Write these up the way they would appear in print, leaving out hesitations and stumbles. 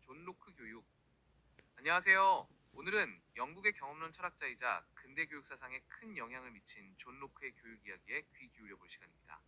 존 로크 교육. 안녕하세요. 오늘은 영국의 경험론 철학자이자 근대 교육 사상에 큰 영향을 미친 존 로크의 교육 이야기에 귀 기울여 볼 시간입니다.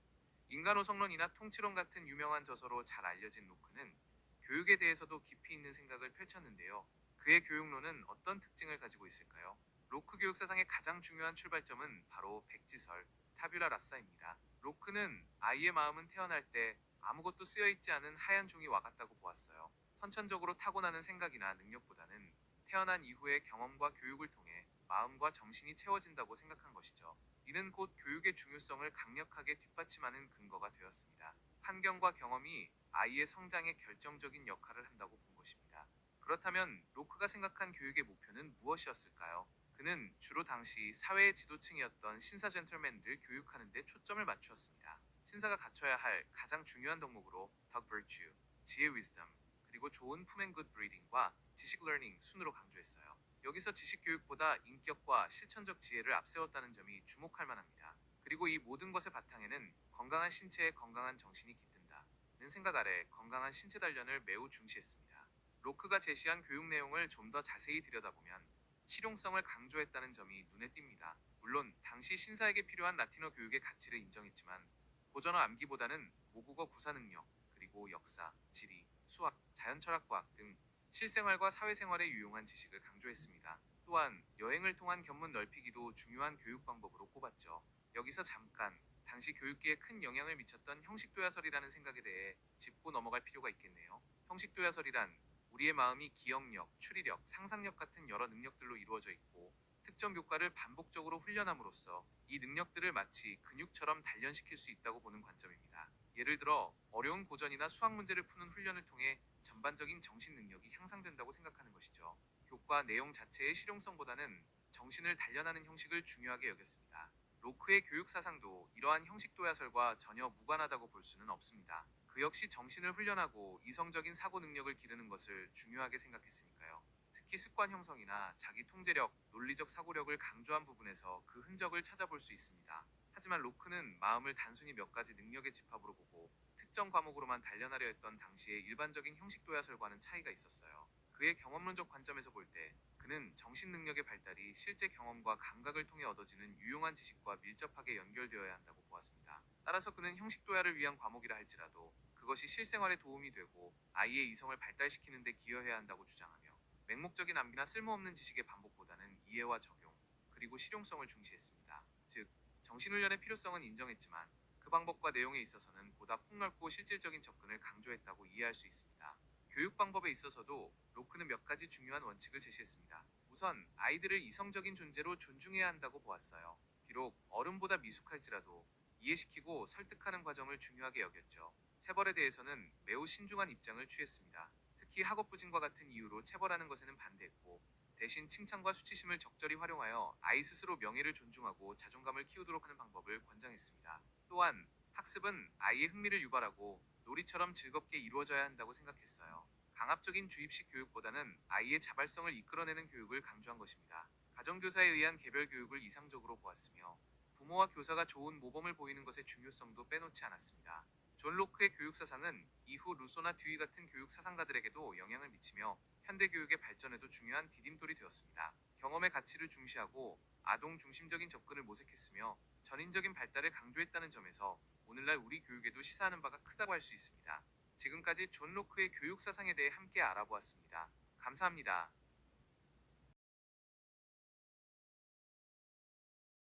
인간호성론이나 통치론 같은 유명한 저서로 잘 알려진 로크는 교육에 대해서도 깊이 있는 생각을 펼쳤는데요. 그의 교육론은 어떤 특징을 가지고 있을까요? 로크 교육 사상의 가장 중요한 출발점은 바로 백지설, 타뷸라 라사입니다. 로크는 아이의 마음은 태어날 때 아무것도 쓰여 있지 않은 하얀 종이와 같다고 보았어요. 선천적으로 타고나는 생각이나 능력보다는 태어난 이후의 경험과 교육을 통해 마음과 정신이 채워진다고 생각한 것이죠. 이는 곧 교육의 중요성을 강력하게 뒷받침하는 근거가 되었습니다. 환경과 경험이 아이의 성장에 결정적인 역할을 한다고 본 것입니다. 그렇다면 로크가 생각한 교육의 목표는 무엇이었을까요? 그는 주로 당시 사회의 지도층이었던 신사 젠틀맨들을 교육하는 데 초점을 맞추었습니다. 신사가 갖춰야 할 가장 중요한 덕목으로 덕 virtue, 지혜 wisdom, 그리고 좋은 품행 good breeding과 지식 learning 순으로 강조했어요. 여기서 지식 교육보다 인격과 실천적 지혜를 앞세웠다는 점이 주목할 만합니다. 그리고 이 모든 것의 바탕에는 건강한 신체에 건강한 정신이 깃든다는 생각 아래 건강한 신체 단련을 매우 중시했습니다. 로크가 제시한 교육 내용을 좀 더 자세히 들여다보면 실용성을 강조했다는 점이 눈에 띕니다. 물론 당시 신사에게 필요한 라틴어 교육의 가치를 인정했지만 고전어 암기보다는 모국어 구사 능력, 그리고 역사, 지리, 수학, 자연철학과학 등 실생활과 사회생활에 유용한 지식을 강조했습니다. 또한 여행을 통한 견문 넓히기도 중요한 교육 방법으로 꼽았죠. 여기서 잠깐 당시 교육계에 큰 영향을 미쳤던 형식도야설이라는 생각에 대해 짚고 넘어갈 필요가 있겠네요. 형식도야설이란 우리의 마음이 기억력, 추리력, 상상력 같은 여러 능력들로 이루어져 있고 특정 교과를 반복적으로 훈련함으로써 이 능력들을 마치 근육처럼 단련시킬 수 있다고 보는 관점입니다. 예를 들어 어려운 고전이나 수학 문제를 푸는 훈련을 통해 전반적인 정신 능력이 향상된다고 생각하는 것이죠. 교과 내용 자체의 실용성보다는 정신을 단련하는 형식을 중요하게 여겼습니다. 로크의 교육 사상도 이러한 형식 도야설과 전혀 무관하다고 볼 수는 없습니다. 그 역시 정신을 훈련하고 이성적인 사고 능력을 기르는 것을 중요하게 생각했으니까요. 특히 습관 형성이나 자기 통제력, 논리적 사고력을 강조한 부분에서 그 흔적을 찾아볼 수 있습니다. 하지만 로크는 마음을 단순히 몇 가지 능력의 집합으로 보고 특정 과목으로만 단련하려 했던 당시의 일반적인 형식 도야설과는 차이가 있었어요. 그의 경험론적 관점에서 볼 때 그는 정신 능력의 발달이 실제 경험과 감각을 통해 얻어지는 유용한 지식과 밀접하게 연결되어야 한다고 보았습니다. 따라서 그는 형식 도야를 위한 과목이라 할지라도 그것이 실생활에 도움이 되고 아이의 이성을 발달시키는 데 기여해야 한다고 주장하며 맹목적인 암기나 쓸모없는 지식의 반복보다는 이해와 적용, 그리고 실용성을 중시했습니다. 즉, 정신훈련의 필요성은 인정했지만 그 방법과 내용에 있어서는 보다 폭넓고 실질적인 접근을 강조했다고 이해할 수 있습니다. 교육 방법에 있어서도 로크는 몇 가지 중요한 원칙을 제시했습니다. 우선 아이들을 이성적인 존재로 존중해야 한다고 보았어요. 비록 어른보다 미숙할지라도 이해시키고 설득하는 과정을 중요하게 여겼죠. 체벌에 대해서는 매우 신중한 입장을 취했습니다. 특히 학업부진과 같은 이유로 체벌하는 것에는 반대했고 대신 칭찬과 수치심을 적절히 활용하여 아이 스스로 명예를 존중하고 자존감을 키우도록 하는 방법을 권장했습니다. 또한 학습은 아이의 흥미를 유발하고 놀이처럼 즐겁게 이루어져야 한다고 생각했어요. 강압적인 주입식 교육보다는 아이의 자발성을 이끌어내는 교육을 강조한 것입니다. 가정교사에 의한 개별 교육을 이상적으로 보았으며 부모와 교사가 좋은 모범을 보이는 것의 중요성도 빼놓지 않았습니다. 존 로크의 교육 사상은 이후 루소나 듀이 같은 교육 사상가들에게도 영향을 미치며 현대 교육의 발전에도 중요한 디딤돌이 되었습니다. 경험의 가치를 중시하고 아동 중심적인 접근을 모색했으며 전인적인 발달을 강조했다는 점에서 오늘날 우리 교육에도 시사하는 바가 크다고 할 수 있습니다. 지금까지 존 로크의 교육 사상에 대해 함께 알아보았습니다. 감사합니다.